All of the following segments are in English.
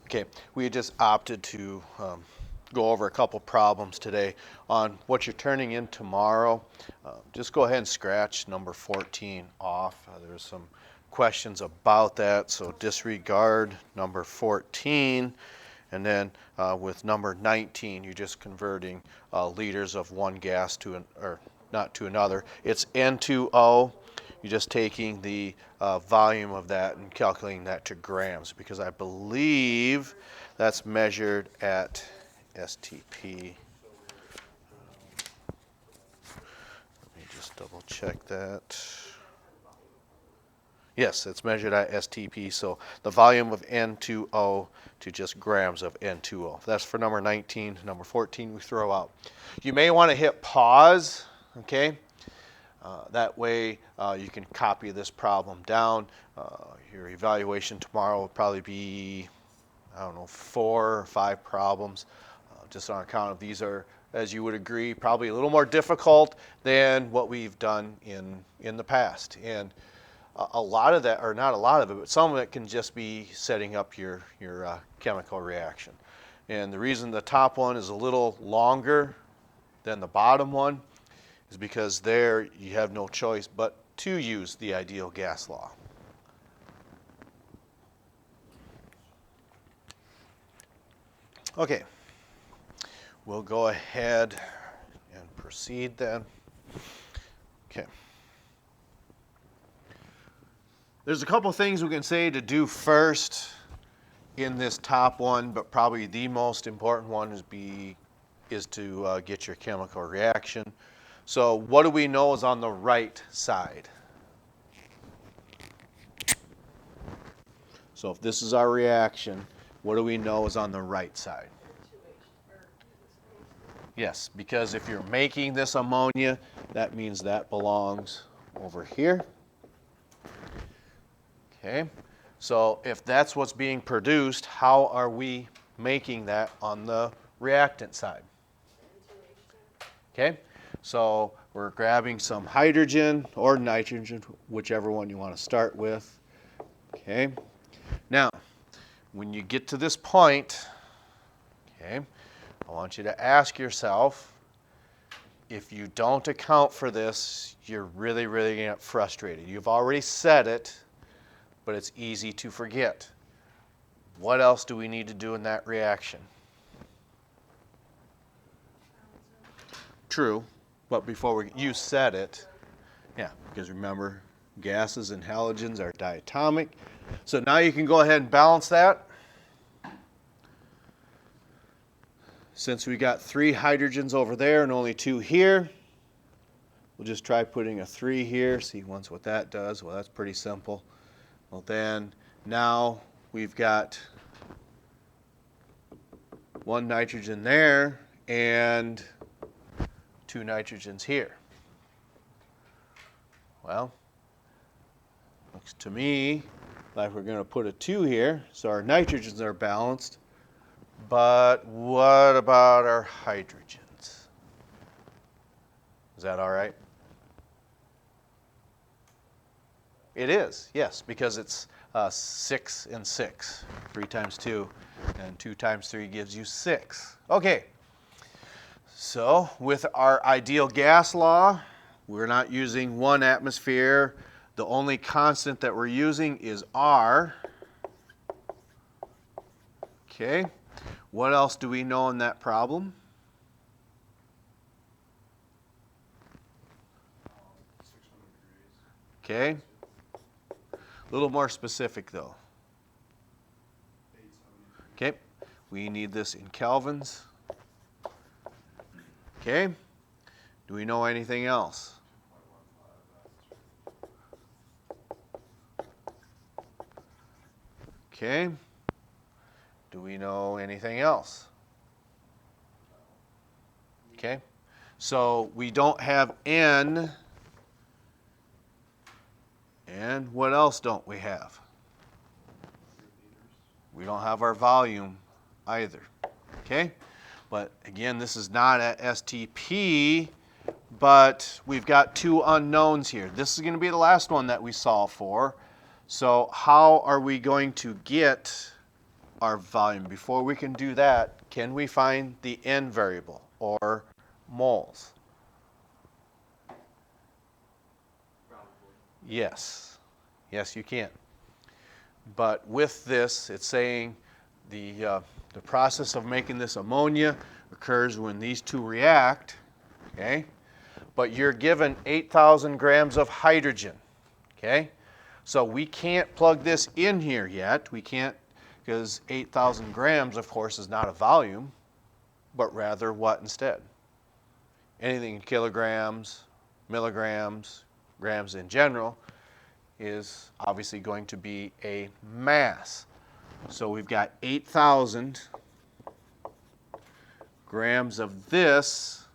Okay, we just opted to go over a couple problems today on what you're turning in tomorrow. Just go ahead and scratch number 14 off. There's some questions about that, so disregard number 14. And then with number 19, you're just converting liters of one gas to or not to another. It's N2O. You're just taking the volume of that and calculating that to grams, because I believe that's measured at STP. Let me just double check that. Yes, it's measured at STP, so the volume of N2O to just grams of N2O. That's for number 19. Number 14 we throw out. You may want to hit pause, okay? That way you can copy this problem down. Your evaluation tomorrow will probably be, I don't know, 4 or 5 problems, just on account of these are, as you would agree, probably a little more difficult than what we've done in the past. And a lot of that, or not a lot of it, but some of it can just be setting up your chemical reaction. And the reason the top one is a little longer than the bottom one is because there you have no choice but to use the ideal gas law. Okay, we'll go ahead and proceed then. Okay. There's a couple things we can say to do first in this top one, but probably the most important one is to get your chemical reaction. So what do we know is on the right side? So if this is our reaction, what do we know is on the right side? Yes, because if you're making this ammonia, that means that belongs over here. Okay, so if that's what's being produced, how are we making that on the reactant side? Okay, so we're grabbing some hydrogen or nitrogen, whichever one you want to start with. Okay, now when you get to this point, okay, I want you to ask yourself, if you don't account for this, you're really going to get frustrated. You've already said it, but it's easy to forget. What else do we need to do in that reaction? True, but you said it. Yeah, because remember, gases and halogens are diatomic. So now you can go ahead and balance that. Since we got 3 hydrogens over there and only 2 here, we'll just try putting a 3 here, see once what that does. Well, that's pretty simple. Well, then now we've got 1 nitrogen there and 2 nitrogens here. Well, looks to me like we're going to put a 2 here, so our nitrogens are balanced. But what about our hydrogens? Is that all right? It is, yes, because it's 6 and 6. 3 times 2, and 2 times 3 gives you 6. Okay, so with our ideal gas law, we're not using 1 atmosphere. The only constant that we're using is R. Okay, what else do we know in that problem? Okay. A little more specific though. Okay, we need this in kelvins. Okay, do we know anything else? Okay, do we know anything else? Okay, so we don't have N. And what else don't we have? We don't have our volume either. Okay? But again, this is not at STP, but we've got 2 unknowns here. This is going to be the last one that we solve for. So how are we going to get our volume. Before we can do that, can we find the N variable, or moles? Yes. Yes, you can. But with this, it's saying the process of making this ammonia occurs when these two react, okay? But you're given 8,000 grams of hydrogen, okay? So we can't plug this in here yet. We can't, because 8,000 grams, of course, is not a volume, but rather what instead? Anything in kilograms, milligrams, grams in general is obviously going to be a mass. So we've got 8,000 grams of this,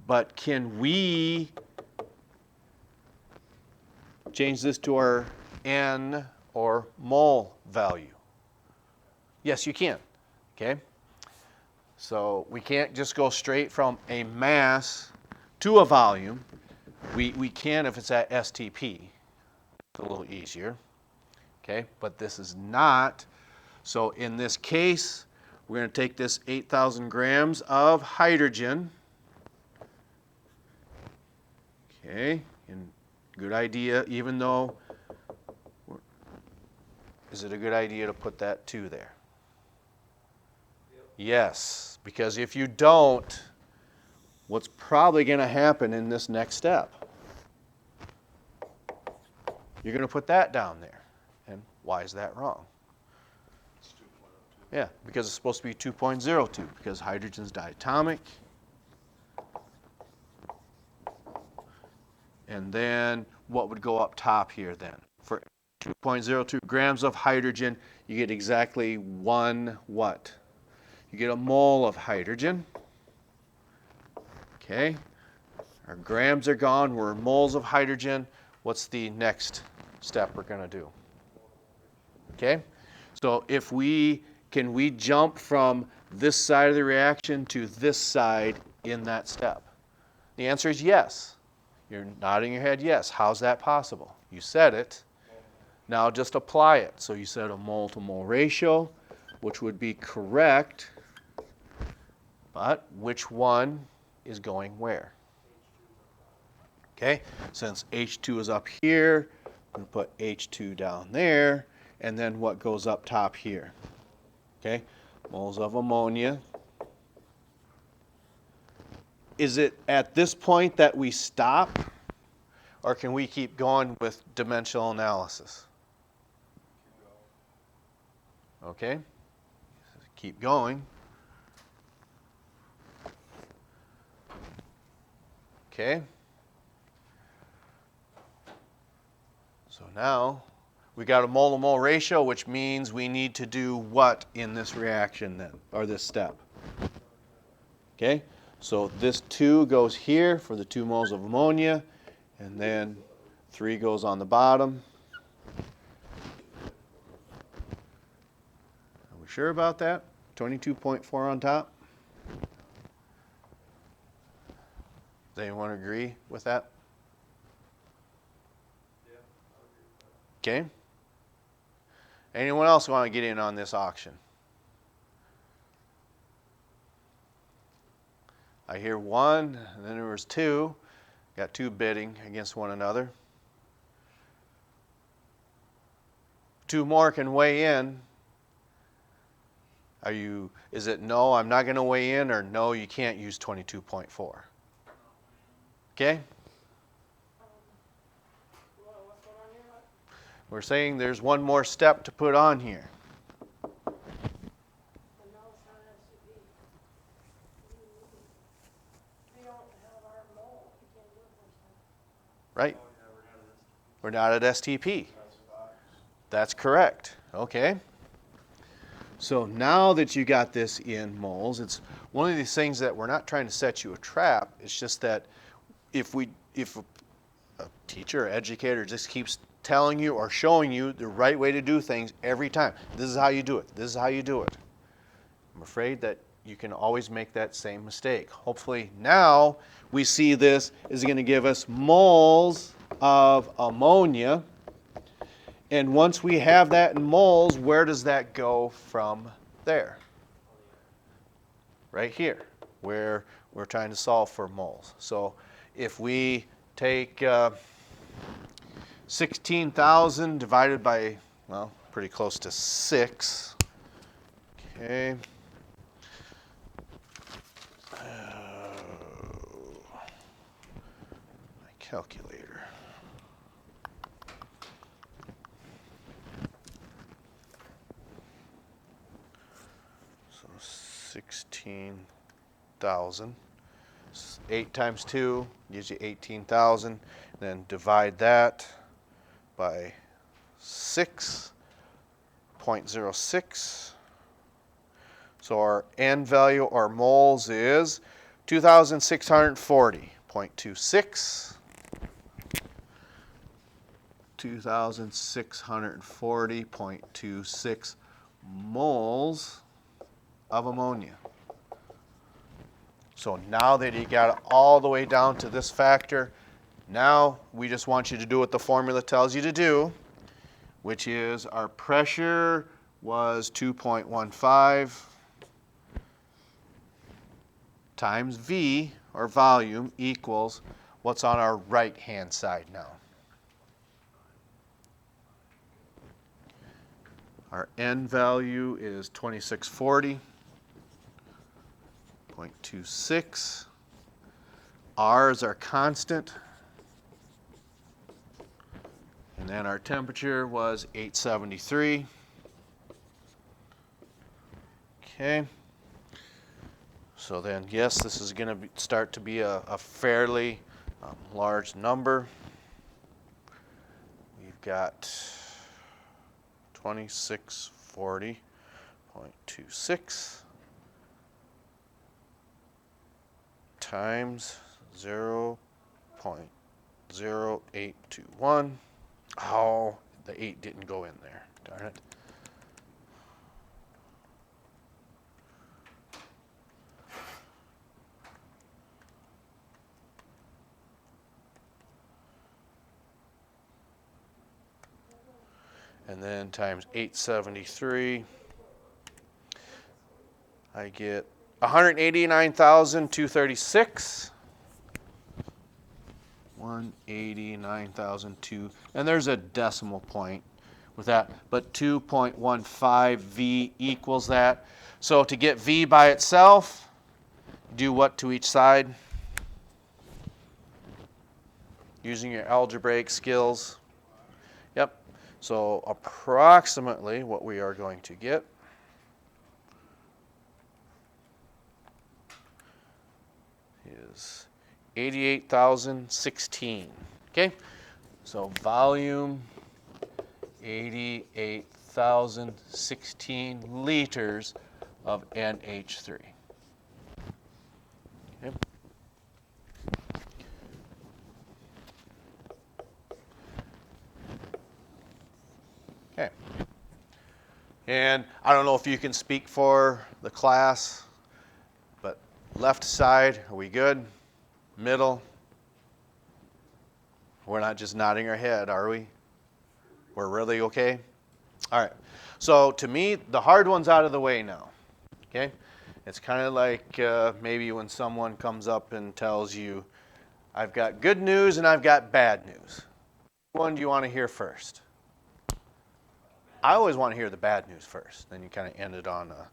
but can we change this to our N or mole value? Yes, you can, okay? So we can't just go straight from a mass to a volume. We can if it's at STP. It's a little easier, okay? But this is not. So in this case, we're going to take this 8,000 grams of hydrogen, okay? And good idea, even though, is it a good idea to put that 2 there? Yep. Yes, because if you don't, what's probably going to happen in this next step? You're going to put that down there. And why is that wrong? It's 2.02. Yeah, because it's supposed to be 2.02, because hydrogen's diatomic. And then what would go up top here then? For 2.02 grams of hydrogen, you get exactly 1 what? You get a mole of hydrogen. Okay. Our grams are gone. We're moles of hydrogen. What's the next step we're going to do? Okay. So can we jump from this side of the reaction to this side in that step? The answer is yes. You're nodding your head yes. How's that possible? You said it. Now just apply it. So you said a mole to mole ratio, which would be correct. But which one is going where? Okay, since H2 is up here, I'm going to put H2 down there, and then what goes up top here? Okay, moles of ammonia. Is it at this point that we stop, or can we keep going with dimensional analysis? Okay, keep going. Okay. So now we got a mole to mole ratio, which means we need to do what in this reaction then, or this step? Okay, so this 2 goes here for the 2 moles of ammonia, and then 3 goes on the bottom. Are we sure about that? 22.4 on top? Does anyone agree with that? Yeah, I agree with that. Okay. Anyone else want to get in on this auction? I hear 1, and then there was 2. Got 2 bidding against one another. 2 more can weigh in. Is it no, I'm not going to weigh in, or no, you can't use 22.4? Okay? We're saying there's one more step to put on here. Right? We're not at STP. That's correct. Okay. So now that you got this in moles, it's one of these things that we're not trying to set you a trap. It's just that if a teacher or educator just keeps telling you or showing you the right way to do things every time, this is how you do it, this is how you do it, I'm afraid that you can always make that same mistake. Hopefully now we see this is going to give us moles of ammonia, And once we have that in moles, where does that go from there? Right here, where we're trying to solve for moles. So if we take 16,000 divided by, well, pretty close to 6. Okay. My calculator. So 16,000. 8 times 2 gives you 18,000. Then divide that by 6.06. So our N value, our moles, is 2,640.26. 2,640.26 moles of ammonia. So now that you got it all the way down to this factor, now we just want you to do what the formula tells you to do, which is our pressure was 2.15 times V, or volume, equals what's on our right-hand side now. Our N value is 2640.26. R is our constant. And then our temperature was 873. Okay. So then, yes, this is going to start to be a fairly large number. We've got 2640.26 times 0.0821. Oh, the 8 didn't go in there. Darn it. And then times 873, I get 189,236. 189,002, and there's a decimal point with that, but 2.15 V equals that. So to get V by itself, do what to each side? Using your algebraic skills. Yep. So approximately what we are going to get is 88,016. Okay? So volume 88,016 liters of NH3. Okay? Okay. And I don't know if you can speak for the class, but left side, are we good? Middle? We're not just nodding our head, are we? We're really okay? All right. So to me, the hard one's out of the way now. Okay? It's kind of like maybe when someone comes up and tells you, I've got good news and I've got bad news. Which one do you want to hear first? I always want to hear the bad news first. Then you kind of end it on a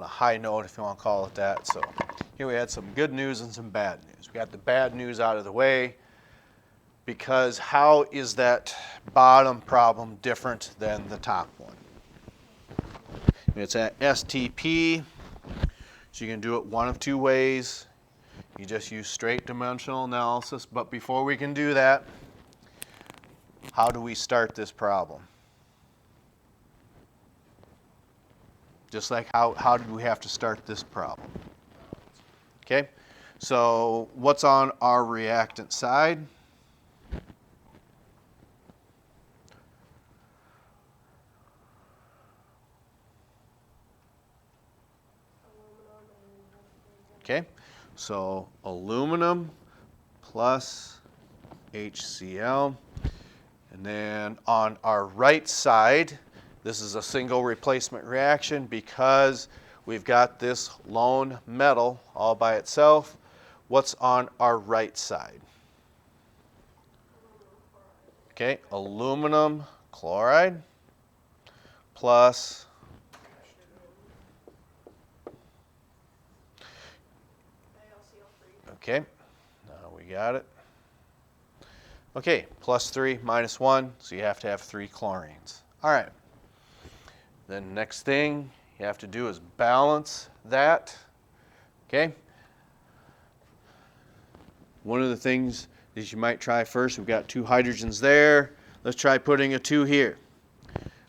high note, if you want to call it that. So here we had some good news and some bad news. We got the bad news out of the way, because how is that bottom problem different than the top one? It's at STP, so you can do it one of two ways. You just use straight dimensional analysis, but before we can do that, how do we start this problem? Just like how did we have to start this problem? Okay, so what's on our reactant side? Okay, so aluminum plus HCl. And then on our right side, this is a single replacement reaction because we've got this lone metal all by itself. What's on our right side? Okay, aluminum chloride plus okay, now we got it. Okay, plus 3 minus 1, so you have to have 3 chlorines. All right. Then next thing you have to do is balance that. Okay? One of the things that you might try first, we've got 2 hydrogens there. Let's try putting a 2 here.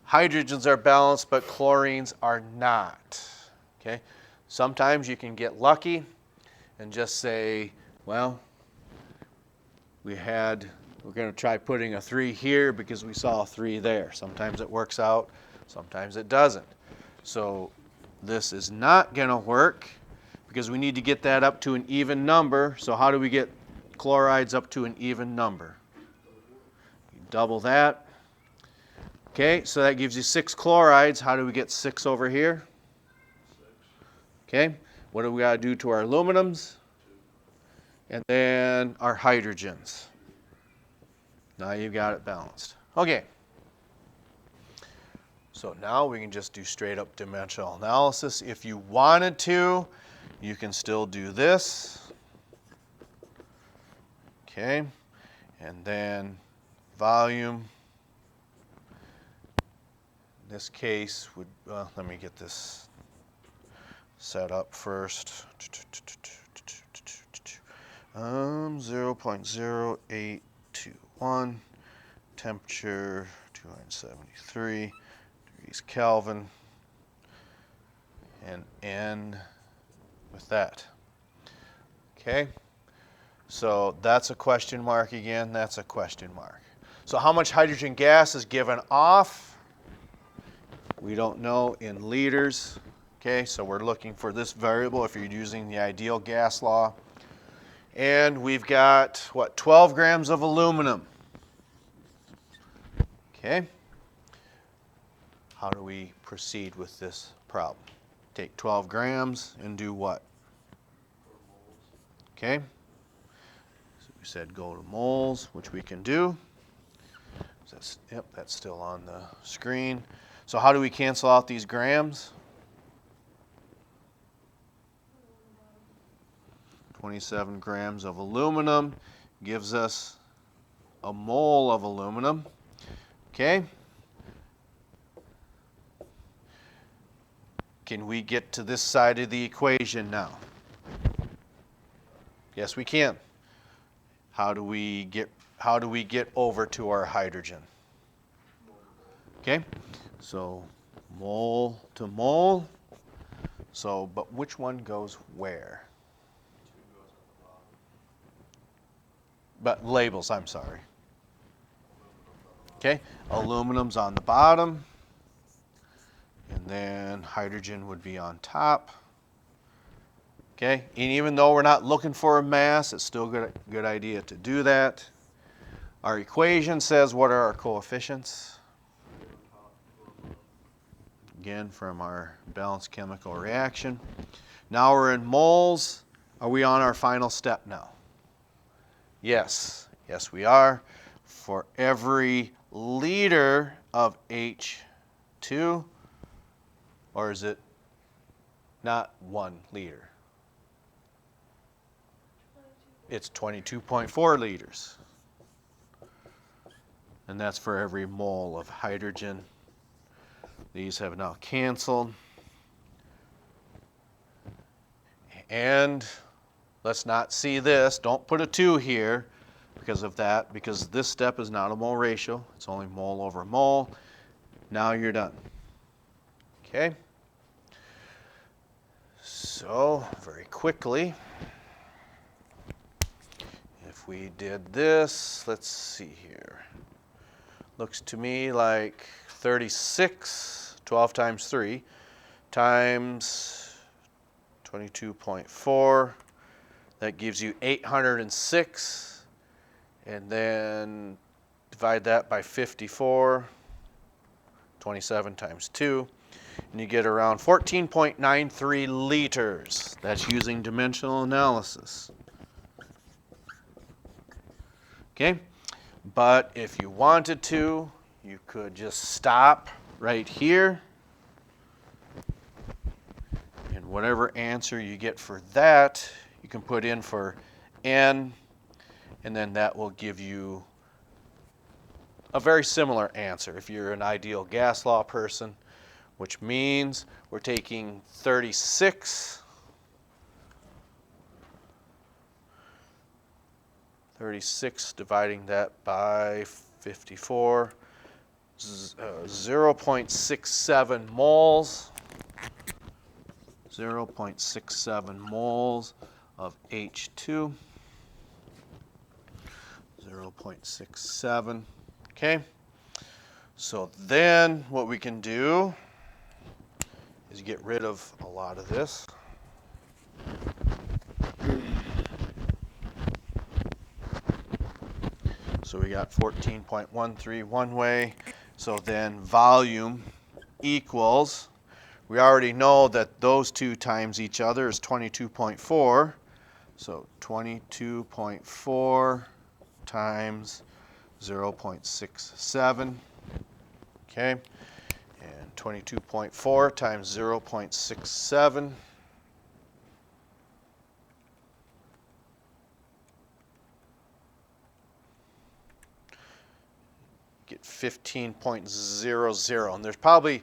Hydrogens are balanced, but chlorines are not. Okay? Sometimes you can get lucky and just say, well, we're going to try putting a 3 here because we saw a 3 there. Sometimes it works out, sometimes it doesn't. So this is not going to work because we need to get that up to an even number. So how do we get chlorides up to an even number? You double that. Okay, so that gives you 6 chlorides. How do we get 6 over here? 6. Okay, what do we got to do to our aluminums? 2. And then our hydrogens. Now you've got it balanced. Okay. So now we can just do straight up dimensional analysis. If you wanted to, you can still do this. Okay. And then volume. In this case would, let me get this set up first. 0.0821, temperature 273 degrees Kelvin, and end with that. Okay, so that's a question mark again, that's a question mark. So how much hydrogen gas is given off? We don't know in liters. Okay, so we're looking for this variable if you're using the ideal gas law. And we've got, what, 12 grams of aluminum. Okay. How do we proceed with this problem? Take 12 grams and do what? Okay. So we said go to moles, which we can do. Yep, that's still on the screen. So how do we cancel out these grams? 27 grams of aluminum gives us a mole of aluminum. Okay. Can we get to this side of the equation now? Yes, we can. How do we get over to our hydrogen? Okay. So mole to mole. So, but which one goes where? But labels, I'm sorry. Okay, aluminum's on the bottom, and then hydrogen would be on top. Okay, and even though we're not looking for a mass, it's still a good idea to do that. Our equation says what are our coefficients? Again, from our balanced chemical reaction. Now we're in moles. Are we on our final step now? Yes, yes we are. For every liter of H2, or is it not 1 liter? It's 22.4 liters. And that's for every mole of hydrogen. These have now canceled. And let's not see this. Don't put a 2 here because of that, because this step is not a mole ratio. It's only mole over mole. Now you're done. Okay? So, very quickly, if we did this, let's see here. Looks to me like 36, 12 times 3, times 22.4. That gives you 806. And then divide that by 54, 27 times 2, and you get around 14.93 liters. That's using dimensional analysis. Okay, but if you wanted to, you could just stop right here, and whatever answer you get for that, you can put in for N, and then that will give you a very similar answer if you're an ideal gas law person, which means we're taking 36 dividing that by 54, 0.67 moles, 0.67 moles of H2, 0.67. Okay, so then what we can do is get rid of a lot of this. So we got 14.13 one way. So then volume equals, we already know that those two times each other is 22.4. So 22.4 times 0.67, okay, and 22.4 times 0.67, get 15.00, and there's probably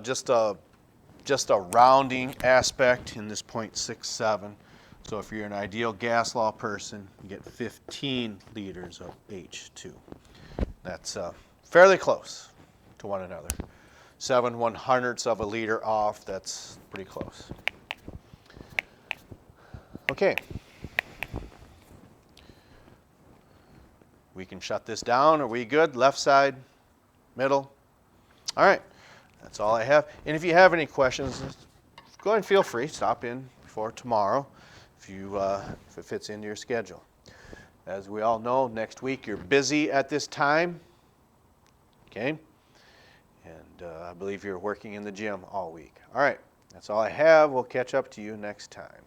just a rounding aspect in this 0.67. So if you're an ideal gas law person, you get 15 liters of H2. That's fairly close to one another. 7/100ths of a liter off, that's pretty close. Okay. We can shut this down. Are we good? Left side, middle? All right. That's all I have. And if you have any questions, go ahead and feel free. Stop in before tomorrow if it fits into your schedule. As we all know, next week you're busy at this time. Okay? And I believe you're working in the gym all week. All right. That's all I have. We'll catch up to you next time.